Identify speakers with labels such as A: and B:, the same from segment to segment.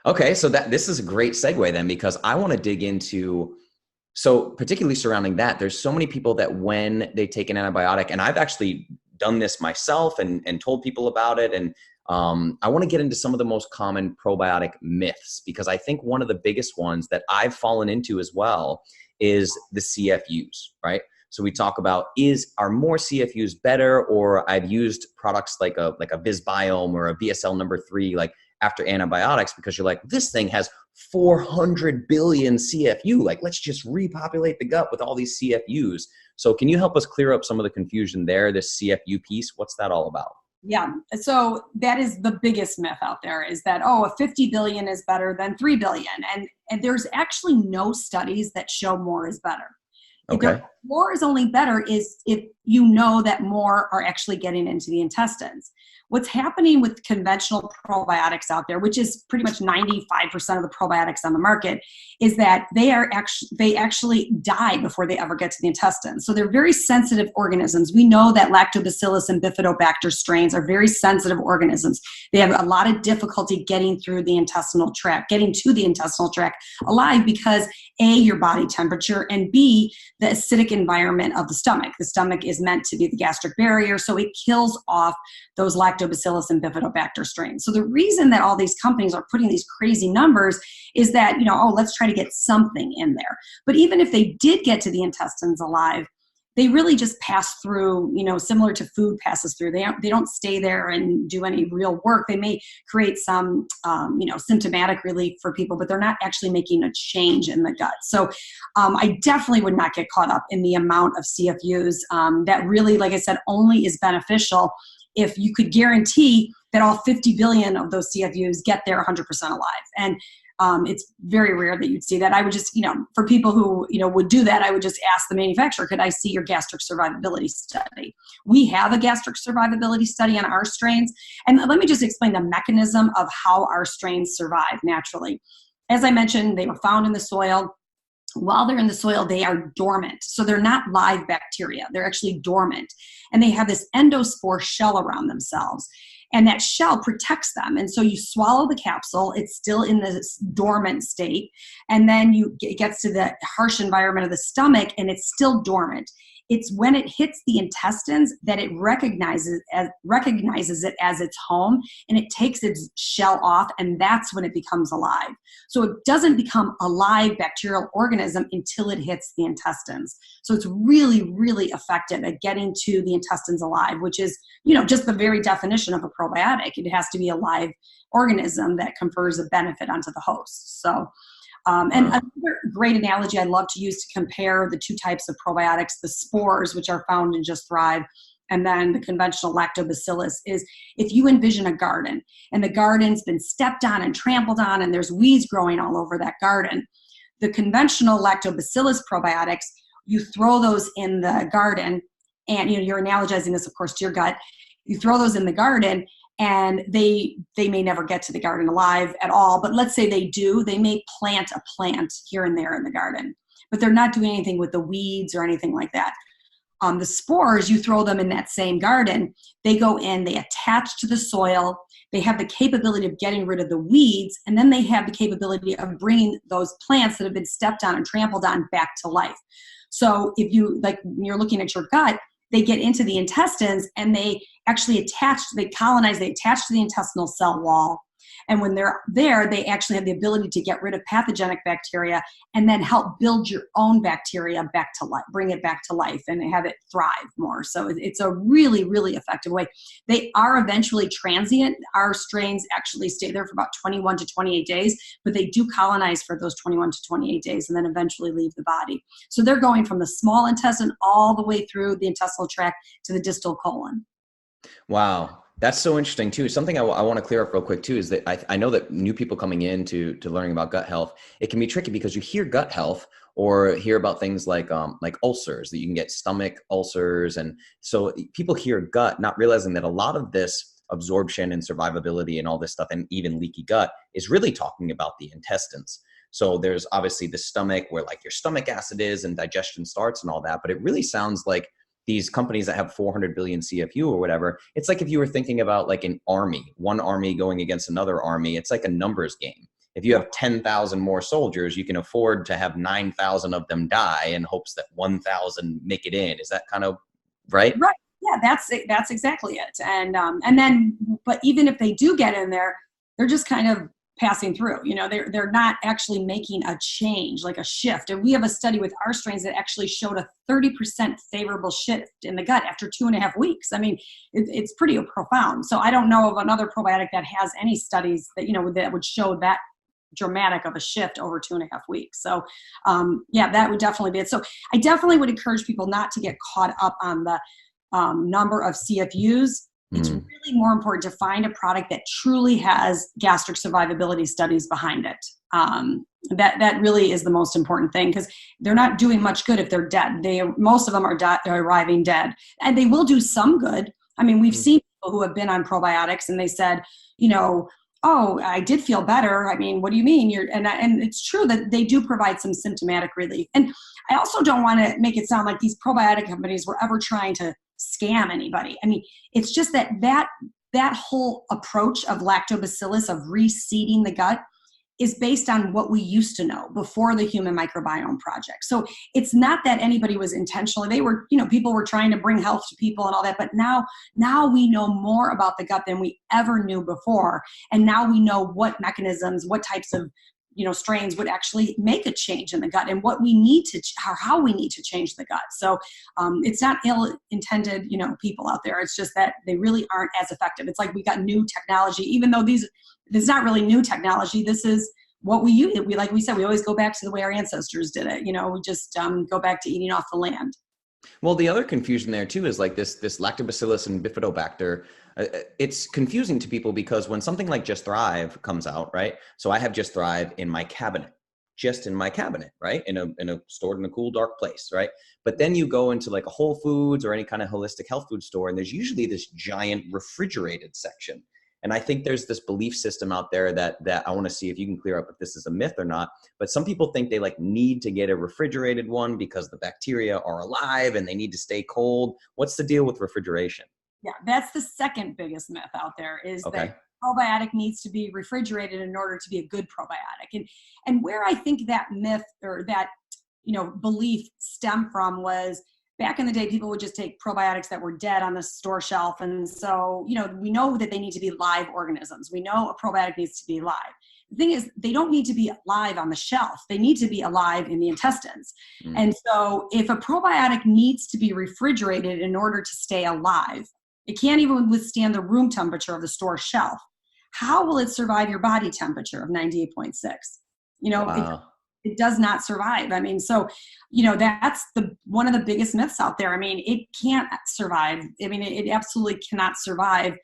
A: Okay, so this is a great segue then, because I want to dig into, so particularly surrounding that, there's so many people that when they take an antibiotic, and I've actually done this myself and told people about it. And I want to get into some of the most common probiotic myths, because I think one of the biggest ones that I've fallen into as well is the CFUs, right? So we talk about, are more CFUs better? Or I've used products like a BizBiome or a BSL number 3, like after antibiotics, because you're like, this thing has 400 billion CFU. Like, let's just repopulate the gut with all these CFUs. So can you help us clear up some of the confusion there, this CFU piece? What's that all about?
B: Yeah. So that is the biggest myth out there, is that, oh, a 50 billion is better than 3 billion. And there's actually no studies that show more is better.
A: Okay.
B: More is only better is if you know that more are actually getting into the intestines. What's happening with conventional probiotics out there, which is pretty much 95% of the probiotics on the market, is that they actually die before they ever get to the intestines. So they're very sensitive organisms. We know that lactobacillus and bifidobacter strains are very sensitive organisms. They have a lot of difficulty getting through the intestinal tract, getting to the intestinal tract alive, because A, your body temperature, and B, the acidic environment of the stomach. The stomach is meant to be the gastric barrier, so it kills off those lactobacillus and bifidobacter strains. So the reason that all these companies are putting these crazy numbers is that, let's try to get something in there. But even if they did get to the intestines alive, they really just pass through, similar to food passes through. They don't stay there and do any real work. They may create some, symptomatic relief for people, but they're not actually making a change in the gut. So I definitely would not get caught up in the amount of CFUs that really, like I said, only is beneficial if you could guarantee that all 50 billion of those CFUs get there 100% alive. And it's very rare that you'd see that. I would just, for people who, would do that, I would just ask the manufacturer, could I see your gastric survivability study? We have a gastric survivability study on our strains. And let me just explain the mechanism of how our strains survive naturally. As I mentioned, they were found in the soil. While they're in the soil, they are dormant. So they're not live bacteria. They're actually dormant. And they have this endospore shell around themselves. And that shell protects them. And so you swallow the capsule, it's still in this dormant state. And then it gets to the harsh environment of the stomach, and it's still dormant. It's when it hits the intestines that it recognizes it as its home, and it takes its shell off, and that's when it becomes alive. So it doesn't become a live bacterial organism until it hits the intestines. So it's really, really effective at getting to the intestines alive, which is, just the very definition of a probiotic. It has to be a live organism that confers a benefit onto the host. So and another great analogy I love to use to compare the two types of probiotics, the spores, which are found in Just Thrive, and then the conventional lactobacillus, is if you envision a garden, and the garden's been stepped on and trampled on, and there's weeds growing all over that garden. The conventional lactobacillus probiotics, you throw those in the garden, and you're analogizing this, of course, to your gut. You throw those in the garden, and they may never get to the garden alive at all. But let's say they do. They may plant a plant here and there in the garden, but they're not doing anything with the weeds or anything like that. The spores, you throw them in that same garden. They go in, they attach to the soil. They have the capability of getting rid of the weeds, and then they have the capability of bringing those plants that have been stepped on and trampled on back to life. So if you're looking at your gut, they get into the intestines, and they actually colonize, they attach to the intestinal cell wall. And when they're there, they actually have the ability to get rid of pathogenic bacteria and then help build your own bacteria back to life, bring it back to life, and have it thrive more. So it's a really, really effective way. They are eventually transient. Our strains actually stay there for about 21 to 28 days, but they do colonize for those 21 to 28 days and then eventually leave the body. So they're going from the small intestine all the way through the intestinal tract to the distal colon.
A: Wow. That's so interesting too. Something I want to clear up real quick too is that I know that new people coming in to learning about gut health, it can be tricky because you hear gut health or hear about things like ulcers, that you can get stomach ulcers. And so people hear gut, not realizing that a lot of this absorption and survivability and all this stuff, and even leaky gut, is really talking about the intestines. So there's obviously the stomach where like your stomach acid is and digestion starts and all that, but it really sounds like these companies that have 400 billion CFU or whatever, it's like if you were thinking about like an army, one army going against another army, it's like a numbers game. If you have 10,000 more soldiers, you can afford to have 9,000 of them die in hopes that 1,000 make it in. Is that kind of right?
B: Right. Yeah, that's exactly it. And then, but even if they do get in there, they're just kind of passing through. They're not actually making a change, like a shift. And we have a study with our strains that actually showed a 30% favorable shift in the gut after 2.5 weeks. I mean, it's pretty profound. So I don't know of another probiotic that has any studies that that would show that dramatic of a shift over 2.5 weeks. So yeah, that would definitely be it. So I definitely would encourage people not to get caught up on the number of CFUs. It's really more important to find a product that truly has gastric survivability studies behind it. That really is the most important thing, because they're not doing much good if they're dead. Most of them are arriving dead, and they will do some good. I mean, we've seen people who have been on probiotics and they said, oh, I did feel better. I mean, what do you mean? And it's true that they do provide some symptomatic relief. And I also don't want to make it sound like these probiotic companies were ever trying to scam anybody. I mean, it's just that whole approach of lactobacillus, of reseeding the gut, is based on what we used to know before the Human Microbiome Project. So it's not that anybody was intentionally, people were trying to bring health to people and all that, but now we know more about the gut than we ever knew before. And now we know what mechanisms, what types of strains would actually make a change in the gut, and what we need to, or how we need to change the gut. So it's not ill-intended, people out there. It's just that they really aren't as effective. It's like we got new technology, even though this is not really new technology. This is what we use. Like we said, we always go back to the way our ancestors did it. We just go back to eating off the land.
A: Well, the other confusion there too is like this lactobacillus and bifidobacter. It's confusing to people because when something like Just Thrive comes out, right? So I have Just Thrive in my cabinet, right? Stored in a cool, dark place, right? But then you go into like a Whole Foods or any kind of holistic health food store, and there's usually this giant refrigerated section. And I think there's this belief system out there that I want to see if you can clear up if this is a myth or not. But some people think they need to get a refrigerated one because the bacteria are alive and they need to stay cold. What's the deal with refrigeration?
B: Yeah, that's the second biggest myth out there, is that probiotic needs to be refrigerated in order to be a good probiotic. And where I think that myth or that belief stemmed from was, back in the day, people would just take probiotics that were dead on the store shelf. And so, we know that they need to be live organisms. We know a probiotic needs to be live. The thing is, they don't need to be alive on the shelf. They need to be alive in the intestines. And so if a probiotic needs to be refrigerated in order to stay alive, it can't even withstand the room temperature of the store shelf. How will it survive your body temperature of 98.6?
A: Wow.
B: It does not survive. I mean, so, that's one of the biggest myths out there. I mean, it can't survive. I mean, it absolutely cannot survive,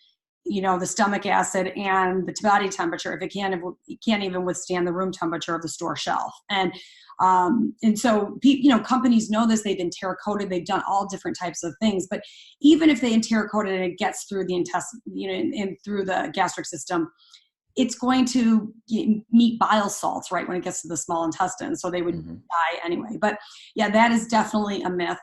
B: the stomach acid and the body temperature if it can't even withstand the room temperature of the store shelf. And so, companies know this. They've enteric-coated. They've done all different types of things. But even if they enteric-coated and it gets through the intestine, and through the gastric system, it's going to meet bile salts, right, when it gets to the small intestine. So they would die anyway. But yeah, that is definitely a myth.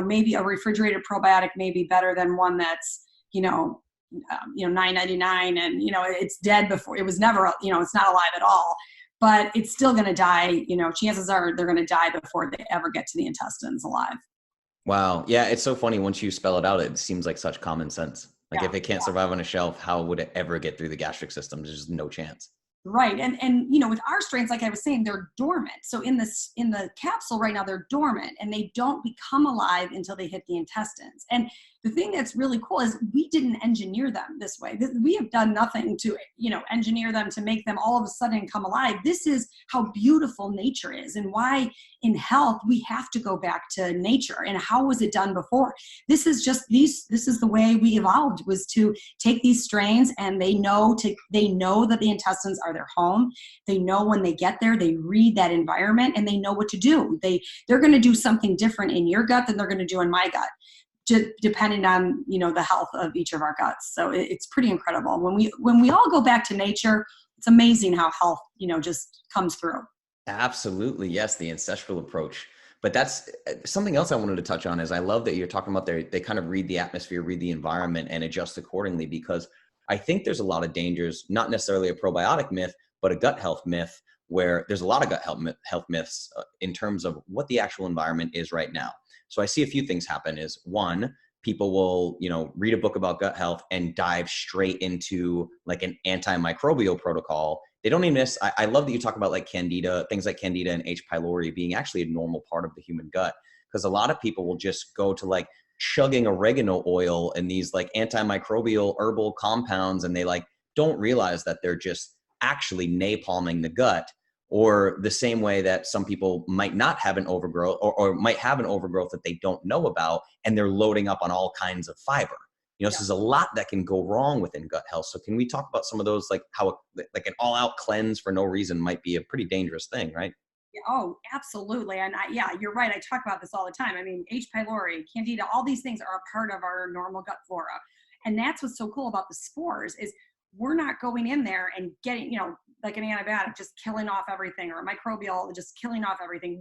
B: Maybe a refrigerated probiotic may be better than one that's, $9.99 and, it's dead before it was never, it's not alive at all, but it's still going to die. Chances are they're going to die before they ever get to the intestines alive.
A: Wow. Yeah. It's so funny. Once you spell it out, it seems like such common sense. If it can't survive on a shelf, how would it ever get through the gastric system? There's just no chance.
B: Right. And with our strains, like I was saying, they're dormant. So in the capsule right now, they're dormant and they don't become alive until they hit the intestines. And the thing that's really cool is we didn't engineer them this way. We have done nothing to, engineer them to make them all of a sudden come alive. This is how beautiful nature is, and why in health we have to go back to nature. And how was it done before? This is the way we evolved, was to take these strains, and they know that the intestines are their home. They know when they get there, they read that environment and they know what to do. They're going to do something different in your gut than they're going to do in my gut, depending on the health of each of our guts. So it's pretty incredible when we all go back to nature. It's amazing how health just comes through.
A: Absolutely, yes, the ancestral approach. But that's something else I wanted to touch on. Is I love that you're talking about they kind of read the atmosphere, read the environment, and adjust accordingly, because I think there's a lot of dangers, not necessarily a probiotic myth, but a gut health myth, where there's a lot of health myths in terms of what the actual environment is right now. So I see a few things happen. Is one, people will, read a book about gut health and dive straight into like an antimicrobial protocol. They don't even I love that you talk about like candida, things like candida and H. pylori being actually a normal part of the human gut, because a lot of people will just go to like chugging oregano oil and these like antimicrobial herbal compounds, and they like don't realize that they're just actually napalming the gut. Or the same way that some people might not have an overgrowth or might have an overgrowth that they don't know about, and they're loading up on all kinds of fiber. So there's a lot that can go wrong within gut health. So can we talk about some of those, like how like an all-out cleanse for no reason might be a pretty dangerous thing, right?
B: Oh, absolutely. And you're right. I talk about this all the time. I mean, H. pylori, candida, all these things are a part of our normal gut flora. And that's what's so cool about the spores is we're not going in there and getting, like an antibiotic, just killing off everything, or a microbial, just killing off everything.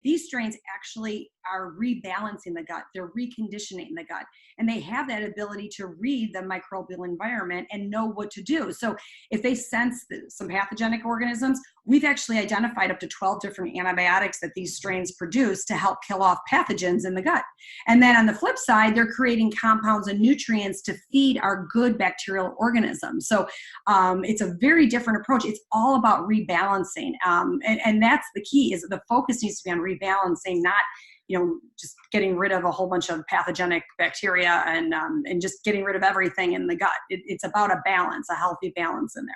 B: These strains actually are rebalancing the gut. They're reconditioning the gut, and they have that ability to read the microbial environment and know what to do. So if they sense some pathogenic organisms, we've actually identified up to 12 different antibiotics that these strains produce to help kill off pathogens in the gut. And then on the flip side, they're creating compounds and nutrients to feed our good bacterial organisms. So it's a very different approach. It's all about rebalancing. And that's the key, is the focus needs to be on rebalancing, not just getting rid of a whole bunch of pathogenic bacteria and just getting rid of everything in the gut. It's about a balance, a healthy balance in there.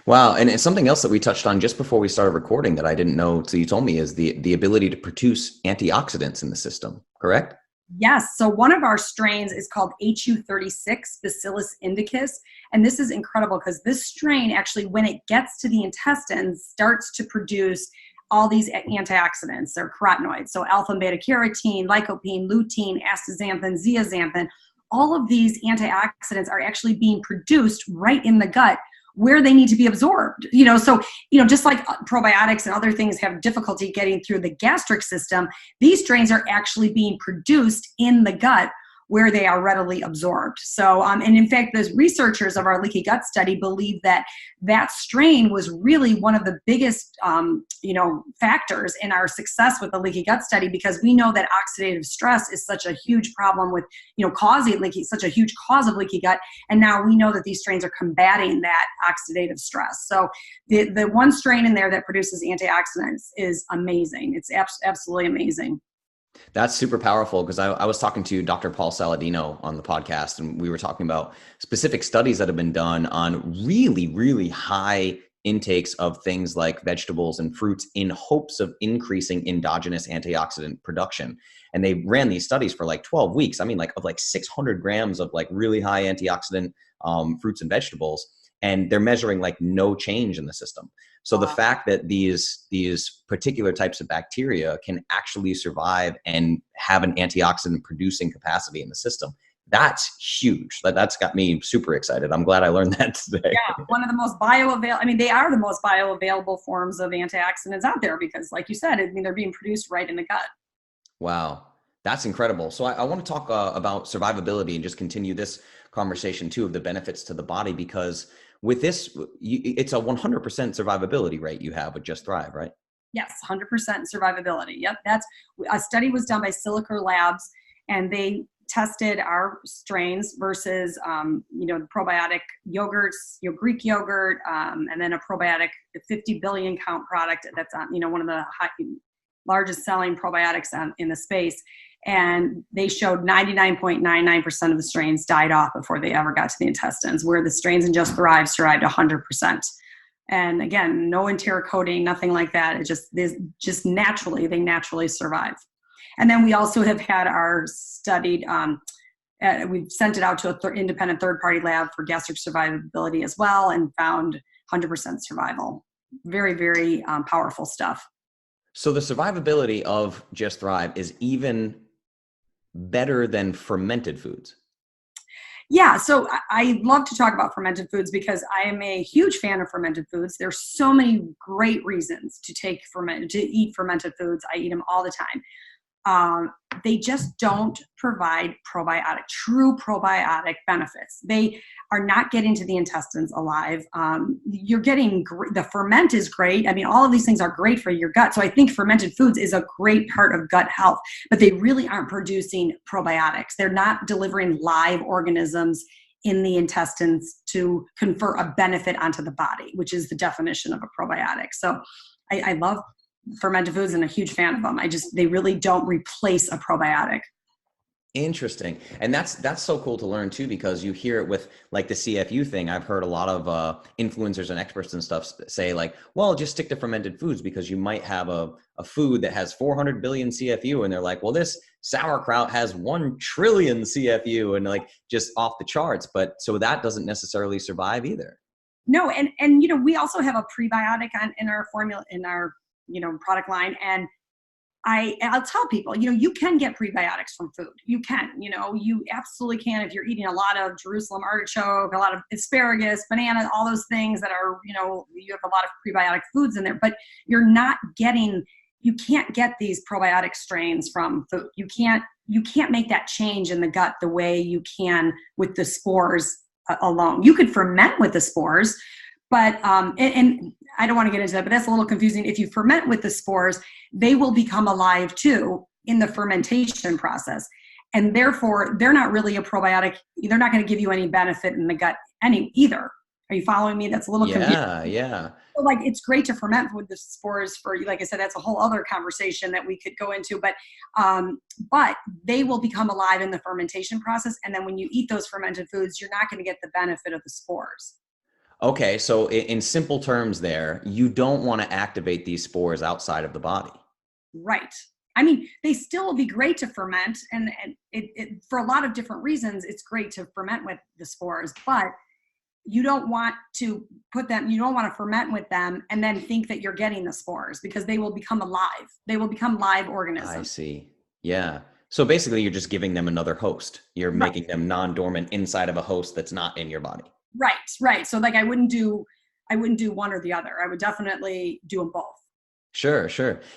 A: Wow. And it's something else that we touched on just before we started recording that I didn't know, so you told me, is the ability to produce antioxidants in the system, correct?
B: Yes. So one of our strains is called HU36, Bacillus indicus. And this is incredible because this strain actually, when it gets to the intestines, starts to produce all these antioxidants. They're carotenoids. So alpha and beta carotene, lycopene, lutein, astaxanthin, zeaxanthin. All of these antioxidants are actually being produced right in the gut where they need to be absorbed. So just like probiotics and other things have difficulty getting through the gastric system, these strains are actually being produced in the gut where they are readily absorbed. So, and in fact, the researchers of our leaky gut study believe that strain was really one of the biggest, factors in our success with the leaky gut study, because we know that oxidative stress is such a huge problem with, causing such a huge cause of leaky gut. And now we know that these strains are combating that oxidative stress. So the one strain in there that produces antioxidants is amazing. It's absolutely amazing.
A: That's super powerful, because I was talking to Dr. Paul Saladino on the podcast, and we were talking about specific studies that have been done on really, really high intakes of things like vegetables and fruits in hopes of increasing endogenous antioxidant production. And they ran these studies for like 12 weeks. I mean, like of like 600 grams of like really high antioxidant fruits and vegetables. And they're measuring like no change in the system. So the fact that these particular types of bacteria can actually survive and have an antioxidant producing capacity in the system, that's huge. That's got me super excited. I'm glad I learned that today.
B: Yeah, one of the most they are the most bioavailable forms of antioxidants out there, because like you said, they're being produced right in the gut.
A: Wow. That's incredible. So I want to talk about survivability and just continue this conversation too, of the benefits to the body, because with this, it's a 100% survivability rate you have with Just Thrive, right?
B: Yes, 100% survivability. Yep. That's a study was done by Silica Labs, and they tested our strains versus, the probiotic yogurts, Greek yogurt, and then a probiotic 50 billion count product that's on, one of the largest selling probiotics in the space. And they showed 99.99% of the strains died off before they ever got to the intestines, where the strains in Just Thrive survived 100%. And again, no enteric coating, nothing like that. It just they naturally survive. And then we also have had our studied, we've sent it out to an independent third-party lab for gastric survivability as well, and found 100% survival. Very, very powerful stuff.
A: So the survivability of Just Thrive is even better than fermented foods.
B: Yeah, so I love to talk about fermented foods because I am a huge fan of fermented foods. There's so many great reasons to eat fermented foods. I eat them all the time. they just don't provide true probiotic benefits. They are not getting to the intestines alive. You're getting, the ferment is great. I mean, all of these things are great for your gut. So I think fermented foods is a great part of gut health, but they really aren't producing probiotics. They're not delivering live organisms in the intestines to confer a benefit onto the body, which is the definition of a probiotic. So I love fermented foods and a huge fan of them. They really don't replace a probiotic.
A: Interesting. And that's so cool to learn too, because you hear it with like the CFU thing. I've heard a lot of influencers and experts and stuff say like, well, just stick to fermented foods because you might have a food that has 400 billion CFU. And they're like, well, this sauerkraut has 1 trillion CFU and like just off the charts. But so that doesn't necessarily survive either.
B: No. And we also have a prebiotic in our formula, in our, product line. And I'll tell people, you can get prebiotics from food. You can, you absolutely can if you're eating a lot of Jerusalem artichoke, a lot of asparagus, banana, all those things that are, you have a lot of prebiotic foods in there, but you can't get these probiotic strains from food. You can't make that change in the gut the way you can with the spores alone. You could ferment with the spores, but, and I don't want to get into that, but that's a little confusing. If you ferment with the spores, they will become alive too in the fermentation process. And therefore, they're not really a probiotic. They're not going to give you any benefit in the gut either. Are you following me? That's a little confusing.
A: Yeah.
B: So like, it's great to ferment with the spores for, like I said, that's a whole other conversation that we could go into, but they will become alive in the fermentation process. And then when you eat those fermented foods, you're not going to get the benefit of the spores.
A: Okay. So in simple terms there, you don't want to activate these spores outside of the body.
B: Right. I mean, they still will be great to ferment, and it for a lot of different reasons, it's great to ferment with the spores, but you don't want to ferment with them and then think that you're getting the spores, because they will become alive. They will become live organisms.
A: I see. Yeah. So basically you're just giving them another host. You're making them non-dormant inside of a host that's not in your body.
B: Right. So like I wouldn't do one or the other. I would definitely do them both.
A: Sure.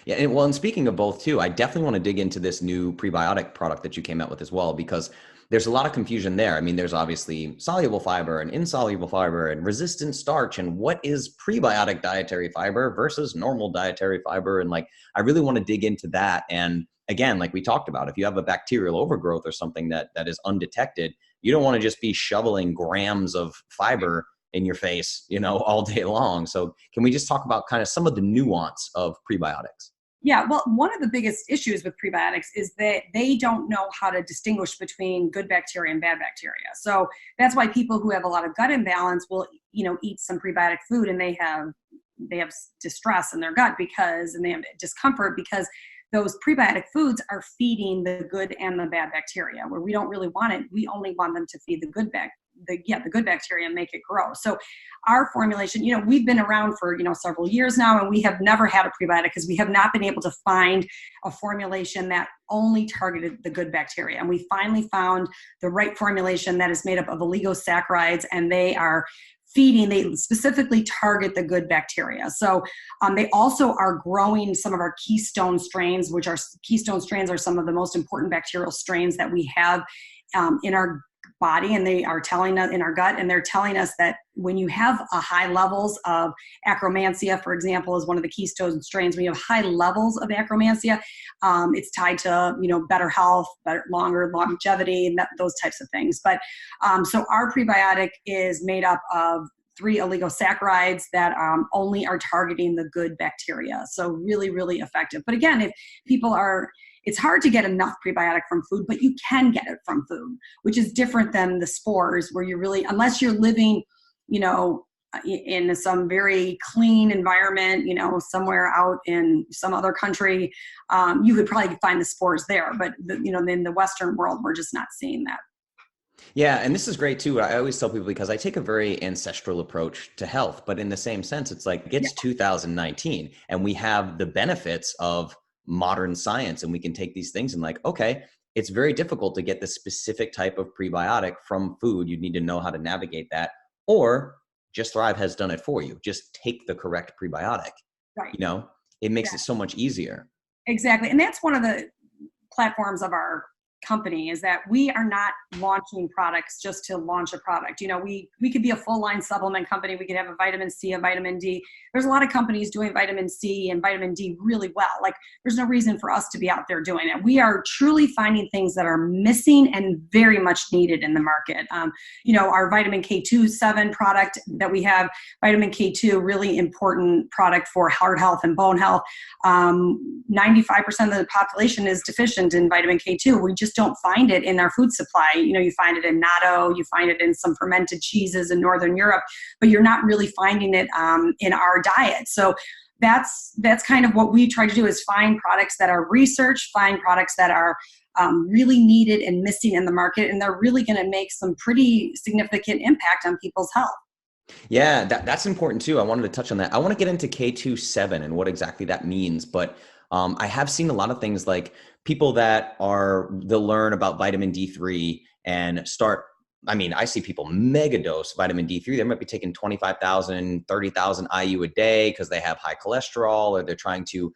A: Yeah. And speaking of both too, I definitely want to dig into this new prebiotic product that you came out with as well, because there's a lot of confusion there. I mean, there's obviously soluble fiber and insoluble fiber and resistant starch, and what is prebiotic dietary fiber versus normal dietary fiber. And like, I really want to dig into that. And again, like we talked about, if you have a bacterial overgrowth or something that is undetected, you don't want to just be shoveling grams of fiber in your face, all day long. So can we just talk about kind of some of the nuance of prebiotics?
B: Yeah, well, one of the biggest issues with prebiotics is that they don't know how to distinguish between good bacteria and bad bacteria. So that's why people who have a lot of gut imbalance will, eat some prebiotic food, and they have distress in their gut and they have discomfort because those prebiotic foods are feeding the good and the bad bacteria, where we don't really want it. We only want them to feed the good bacteria and make it grow. So our formulation, we've been around for, several years now, and we have never had a prebiotic because we have not been able to find a formulation that only targeted the good bacteria. And we finally found the right formulation that is made up of oligosaccharides, and they specifically target the good bacteria. So they also are growing some of our keystone strains, which are some of the most important bacterial strains that we have in our body, and they are telling us in our gut, and they're telling us that when you have high levels of Akkermansia, for example, is one of the keystone strains. When you have high levels of Akkermansia, it's tied to better health, longer longevity, and those types of things. But so our prebiotic is made up of 3 oligosaccharides that only are targeting the good bacteria. So really, really effective. But again, it's hard to get enough prebiotic from food, but you can get it from food, which is different than the spores, where unless you're living, in some very clean environment, somewhere out in some other country, you could probably find the spores there. But in the Western world, we're just not seeing that.
A: Yeah. And this is great too. I always tell people, because I take a very ancestral approach to health, but in the same sense, it's like it's 2019 and we have the benefits of modern science, and we can take these things and like, okay, it's very difficult to get the specific type of prebiotic from food. You need to know how to navigate that, or Just Thrive has done it for you. Just take the correct prebiotic.
B: Right.
A: It makes it so much easier.
B: Exactly. And that's one of the platforms of our company is that we are not launching products just to launch a product. We could be a full line supplement company. We could have a vitamin C, a vitamin D. There's a lot of companies doing vitamin C and vitamin D really well. Like, there's no reason for us to be out there doing it. We are truly finding things that are missing and very much needed in the market. Our vitamin K2-7 product that we have, vitamin K2, really important product for heart health and bone health. 95% of the population is deficient in vitamin K2. We just don't find it in our food supply. You find it in natto, you find it in some fermented cheeses in Northern Europe, but you're not really finding it in our diet. So that's kind of what we try to do, is find products that are researched, find products that are really needed and missing in the market, and they're really going to make some pretty significant impact on people's health.
A: Yeah, that's important too. I wanted to touch on that. I want to get into K2-7 and what exactly that means, but I have seen a lot of things like people they'll learn about vitamin D3 and I see people mega dose vitamin D3. They might be taking 25,000, 30,000 IU a day because they have high cholesterol, or they're trying to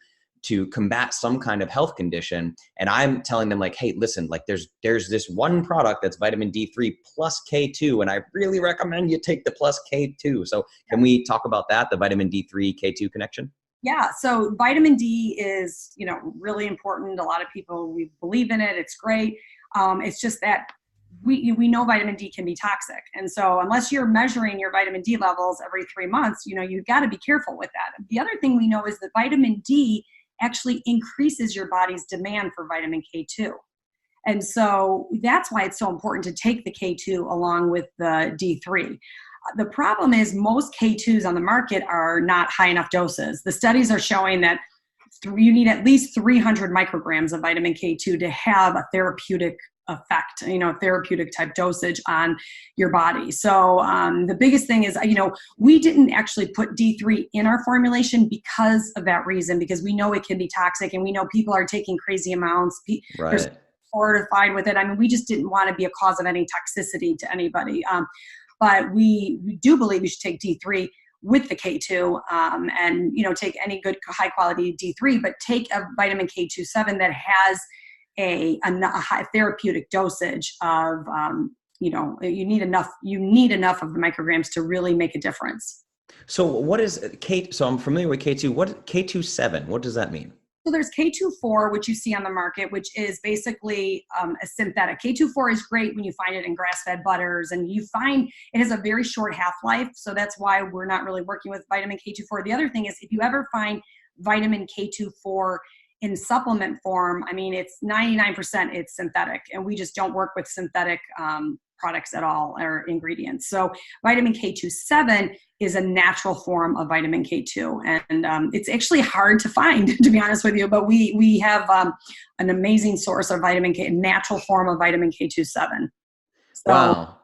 A: combat some kind of health condition. And I'm telling them, like, hey, listen, like there's this one product that's vitamin D3 plus K2, and I really recommend you take the plus K2. So can we talk about that, the vitamin D3 K2 connection?
B: Yeah, so vitamin D is, really important. A lot of people, we believe in it. It's great. It's just that we know vitamin D can be toxic. And so unless you're measuring your vitamin D levels every 3 months, you've got to be careful with that. The other thing we know is that vitamin D actually increases your body's demand for vitamin K2. And so that's why it's so important to take the K2 along with the D3. The problem is most K2s on the market are not high enough doses. The studies are showing that you need at least 300 micrograms of vitamin K2 to have a therapeutic effect, therapeutic type dosage on your body. So the biggest thing is, we didn't actually put D3 in our formulation because of that reason, because we know it can be toxic and we know people are taking crazy amounts.
A: Right.
B: They're fortified with it. We just didn't want to be a cause of any toxicity to anybody. But we do believe you should take D3 with the K2 and, take any good high quality D3, but take a vitamin K2-7 that has a high therapeutic dosage of, you need enough of the micrograms to really make a difference.
A: So what is K? So I'm familiar with K2. What K2-7? What does that mean?
B: So there's K2-4, which you see on the market, which is basically a synthetic. K2-4 is great when you find it in grass-fed butters, and you find it has a very short half-life. So that's why we're not really working with vitamin K2-4. The other thing is, if you ever find vitamin K2-4 in supplement form, it's 99% it's synthetic, and we just don't work with synthetic products at all, or ingredients. So vitamin K2-7 is a natural form of vitamin K2, and it's actually hard to find, to be honest with you, but we have an amazing source of vitamin K, a natural form of vitamin K2-7. So,
A: wow.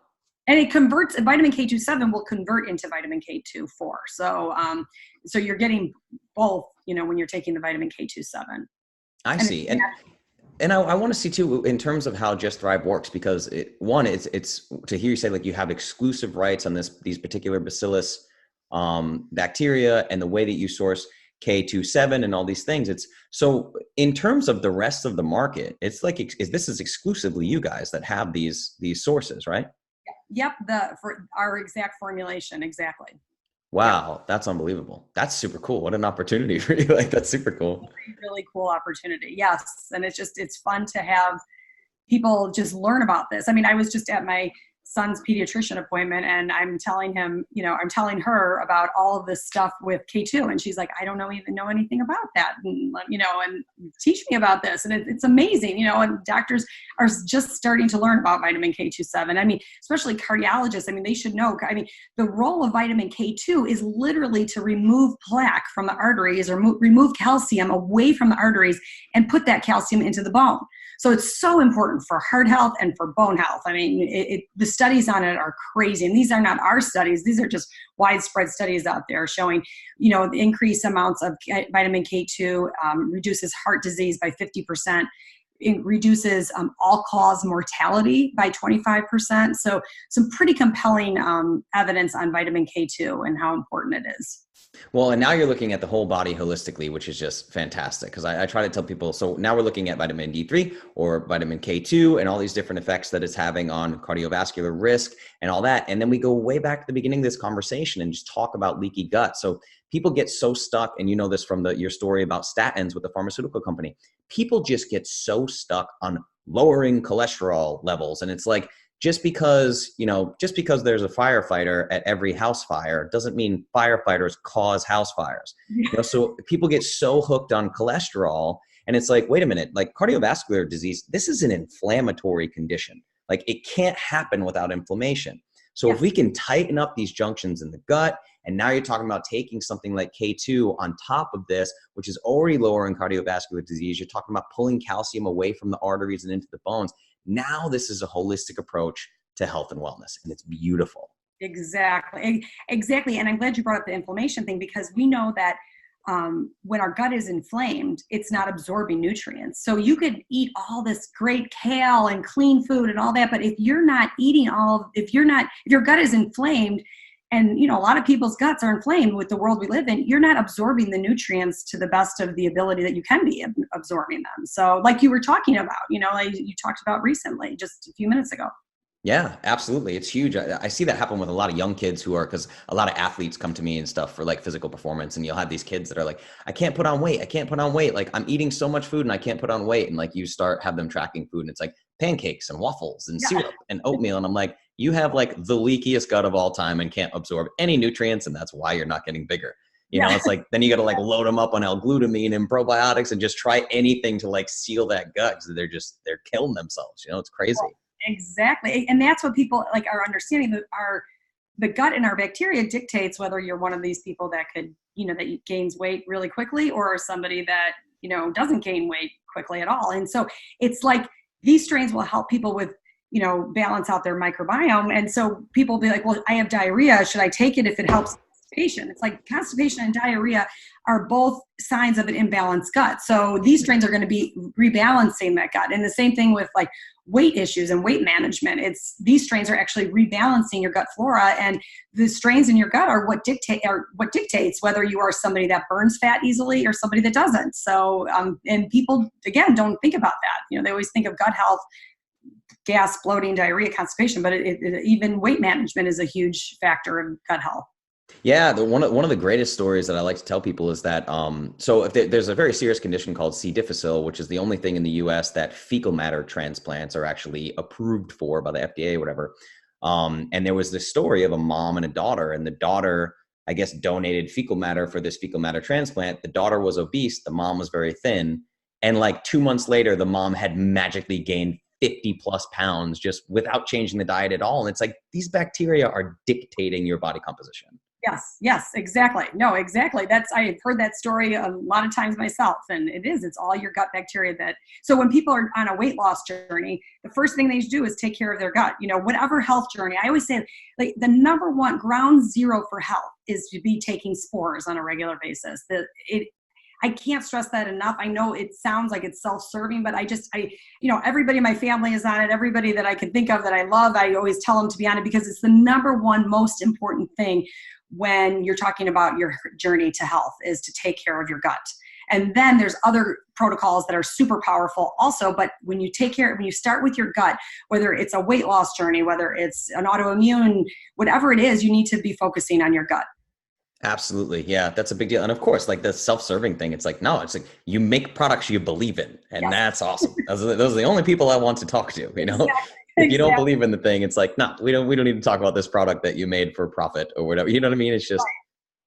B: And it converts, vitamin K2-7 will convert into vitamin K2-4. So you're getting both, when you're taking the vitamin K2-7.
A: I see. And I want to see too, in terms of how Just Thrive works, because it's to hear you say, like, you have exclusive rights on these particular bacillus bacteria, and the way that you source K2-7 and all these things. So in terms of the rest of the market, it's like, this is exclusively you guys that have these sources, right?
B: Yep. For our exact formulation. Exactly.
A: Wow. Yep. That's unbelievable. That's super cool. What an opportunity for you. Like, that's super cool.
B: Really cool opportunity. Yes. And it's fun to have people just learn about this. I was just at my son's pediatrician appointment, and I'm telling him, I'm telling her about all of this stuff with K2, and she's like, I don't even know anything about that, and and teach me about this. And it's amazing, and doctors are just starting to learn about vitamin K2-7. Especially cardiologists, they should know. The role of vitamin K2 is literally to remove plaque from the arteries, or remove calcium away from the arteries and put that calcium into the bone. So it's so important for heart health and for bone health. The studies on it are crazy. And these are not our studies. These are just widespread studies out there showing, the increased amounts of vitamin K2 reduces heart disease by 50%. It reduces all-cause mortality by 25%. So some pretty compelling evidence on vitamin K2 and how important it is.
A: Well, and now you're looking at the whole body holistically, which is just fantastic. Because I try to tell people, so now we're looking at vitamin D3 or vitamin K2 and all these different effects that it's having on cardiovascular risk and all that. And then we go way back to the beginning of this conversation and just talk about leaky gut. So people get so stuck, and you know this from your story about statins with the pharmaceutical company. People just get so stuck on lowering cholesterol levels. And it's like, just because there's a firefighter at every house fire doesn't mean firefighters cause house fires. So people get so hooked on cholesterol, and it's like, wait a minute, like cardiovascular disease, this is an inflammatory condition. Like it can't happen without inflammation. So if we can tighten up these junctions in the gut, and now you're talking about taking something like K2 on top of this, which is already lowering cardiovascular disease, you're talking about pulling calcium away from the arteries and into the bones. Now this is a holistic approach to health and wellness, and it's beautiful.
B: Exactly. And I'm glad you brought up the inflammation thing, because we know that when our gut is inflamed, it's not absorbing nutrients. So you could eat all this great kale and clean food and all that, but if you're not eating if your gut is inflamed, and a lot of people's guts are inflamed with the world we live in, you're not absorbing the nutrients to the best of the ability that you can be absorbing them. So like you were talking about, like you talked about recently, just a few minutes ago.
A: Yeah, absolutely. It's huge. I see that happen with a lot of young kids because a lot of athletes come to me and stuff for like physical performance. And you'll have these kids that are like, I can't put on weight. I can't put on weight. Like I'm eating so much food and I can't put on weight. And like you have them tracking food, and it's like pancakes and waffles and syrup and oatmeal. And I'm like, you have like the leakiest gut of all time and can't absorb any nutrients. And that's why you're not getting bigger. It's like, then you got to like load them up on L-glutamine and probiotics and just try anything to like seal that gut, because they're killing themselves. It's crazy.
B: Exactly. And that's what people like are understanding, that the gut and our bacteria dictates whether you're one of these people that could, that gains weight really quickly, or somebody that, doesn't gain weight quickly at all. And so it's like these strains will help people with, balance out their microbiome. And so people will be like, well, I have diarrhea. Should I take it if it helps constipation? It's like constipation and diarrhea are both signs of an imbalanced gut. So these strains are going to be rebalancing that gut. And the same thing with like weight issues and weight management. These strains are actually rebalancing your gut flora, and the strains in your gut are what dictates whether you are somebody that burns fat easily or somebody that doesn't. So, and people again don't think about that. They always think of gut health, gas, bloating, diarrhea, constipation, but even weight management is a huge factor in gut health.
A: Yeah, one of the greatest stories that I like to tell people is that so if there's a very serious condition called C. difficile, which is the only thing in the U.S. that fecal matter transplants are actually approved for by the FDA, whatever. And there was this story of a mom and a daughter, and the daughter, I guess, donated fecal matter for this fecal matter transplant. The daughter was obese, the mom was very thin, and like 2 months later, the mom had magically gained 50 plus pounds just without changing the diet at all. And it's like these bacteria are dictating your body composition.
B: Yes, exactly. No, exactly. I've heard that story a lot of times myself, and it's all your gut bacteria so when people are on a weight loss journey, the first thing they do is take care of their gut. Whatever health journey, I always say like the number one ground zero for health is to be taking spores on a regular basis. I can't stress that enough. I know it sounds like it's self-serving, but everybody in my family is on it. Everybody that I can think of that I love, I always tell them to be on it, because it's the number one most important thing when you're talking about your journey to health, is to take care of your gut. And then there's other protocols that are super powerful also, but when you start with your gut, whether it's a weight loss journey, whether it's an autoimmune, whatever it is, you need to be focusing on your gut.
A: Absolutely. Yeah, that's a big deal. And of course, like the self-serving thing, it's like, no, it's like you make products you believe in. And That's awesome. Those are the only people I want to talk to,
B: Exactly.
A: If you don't believe in the thing, it's like, no, we don't need to talk about this product that you made for profit or whatever. You know what I mean? It's just,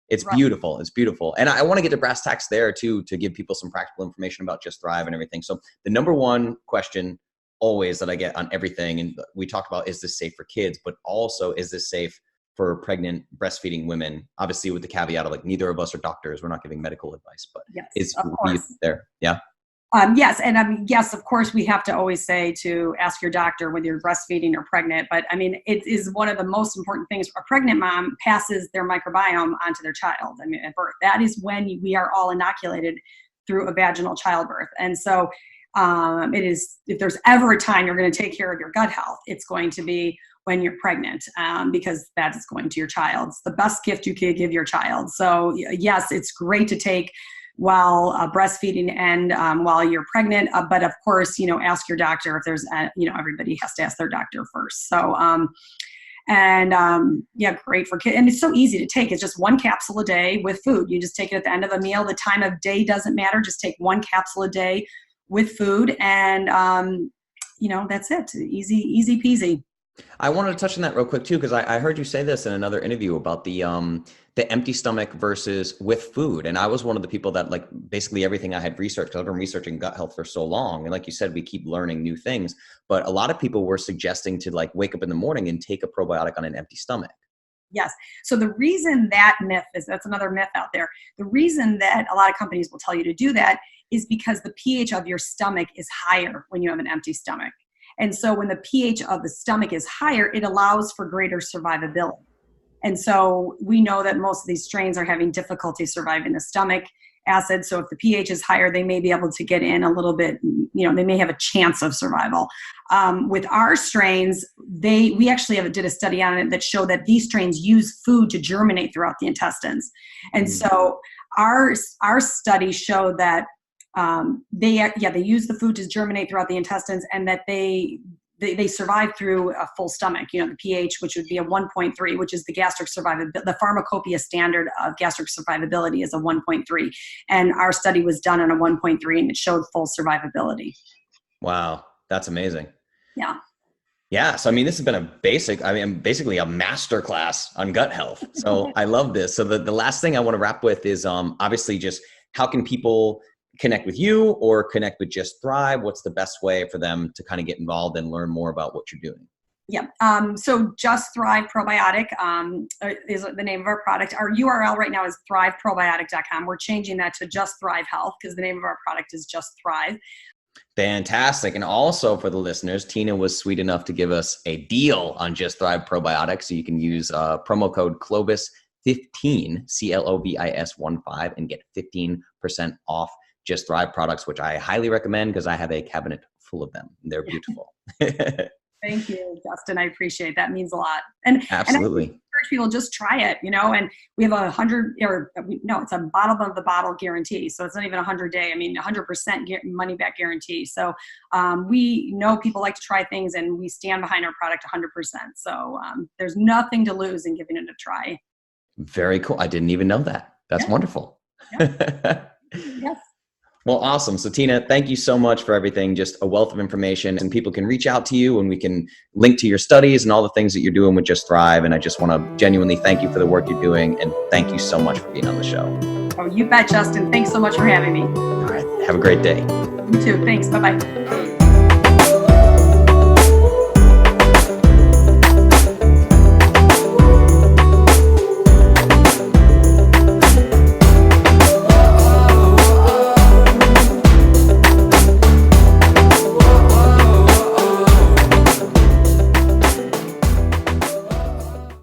A: it's beautiful. It's beautiful. And I want to get to brass tacks there too, to give people some practical information about Just Thrive and everything. So the number one question always that I get on everything, and we talked about, is this safe for kids, but also, is this safe for pregnant breastfeeding women? Obviously with the caveat of like, neither of us are doctors. We're not giving medical advice, but
B: yes, of course.
A: There. Yeah.
B: Yes. And yes, of course, we have to always say to ask your doctor whether you're breastfeeding or pregnant. But I mean, it is one of the most important things. A pregnant mom passes their microbiome onto their child. I mean, at birth, that is when we are all inoculated through a vaginal childbirth. And so it is, if there's ever a time you're going to take care of your gut health, it's going to be when you're pregnant, because that is going to your child. It's the best gift you could give your child. So yes, it's great to take while breastfeeding and while you're pregnant. But of course, ask your doctor if there's, everybody has to ask their doctor first. So, great for kids. And it's so easy to take. It's just 1 capsule a day with food. You just take it at the end of a meal. The time of day doesn't matter. Just take 1 capsule a day with food. And, that's it. Easy peasy.
A: I wanted to touch on that real quick too, because I heard you say this in another interview about the empty stomach versus with food. And I was one of the people that, like, basically everything I had researched, because I've been researching gut health for so long. And like you said, we keep learning new things, but a lot of people were suggesting to, like, wake up in the morning and take a probiotic on an empty stomach.
B: Yes. So the reason that's another myth out there. The reason that a lot of companies will tell you to do that is because the pH of your stomach is higher when you have an empty stomach. And so when the pH of the stomach is higher, it allows for greater survivability. And so we know that most of these strains are having difficulty surviving the stomach acid. So if the pH is higher, they may be able to get in a little bit, they may have a chance of survival. With our strains, we actually did a study on it that showed that these strains use food to germinate throughout the intestines. And so our study showed that they use the food to germinate throughout the intestines, and that they survive through a full stomach. The pH, which would be a 1.3, which is the gastric survivability. The pharmacopoeia standard of gastric survivability is a 1.3, and our study was done on a 1.3, and it showed full survivability.
A: Wow, that's amazing.
B: Yeah.
A: Yeah. So, this has been basically a master class on gut health. So I love this. So the last thing I want to wrap with is obviously just how can people connect with you or connect with Just Thrive? What's the best way for them to kind of get involved and learn more about what you're doing?
B: Yeah. So Just Thrive Probiotic is the name of our product. Our URL right now is thriveprobiotic.com. We're changing that to Just Thrive Health because the name of our product is Just Thrive.
A: Fantastic. And also for the listeners, Tina was sweet enough to give us a deal on Just Thrive Probiotics. So you can use promo code Clovis15, CLOVIS15, and get 15% off Just Thrive products, which I highly recommend because I have a cabinet full of them. They're beautiful.
B: Thank you, Justin. I appreciate that. It means a lot. And
A: absolutely.
B: And I encourage people, just try it, and we have it's a bottom of the bottle guarantee. So it's not even 100-day. 100% money back guarantee. So we know people like to try things, and we stand behind our product 100%. So there's nothing to lose in giving it a try.
A: Very cool. I didn't even know that. That's wonderful.
B: Yes.
A: Well, awesome. So Tina, thank you so much for everything. Just a wealth of information, and people can reach out to you, and we can link to your studies and all the things that you're doing with Just Thrive. And I just want to genuinely thank you for the work you're doing. And thank you so much for being on the show.
B: Oh, you bet, Justin. Thanks so much for having me.
A: All right. Have a great day.
B: You too. Thanks. Bye-bye.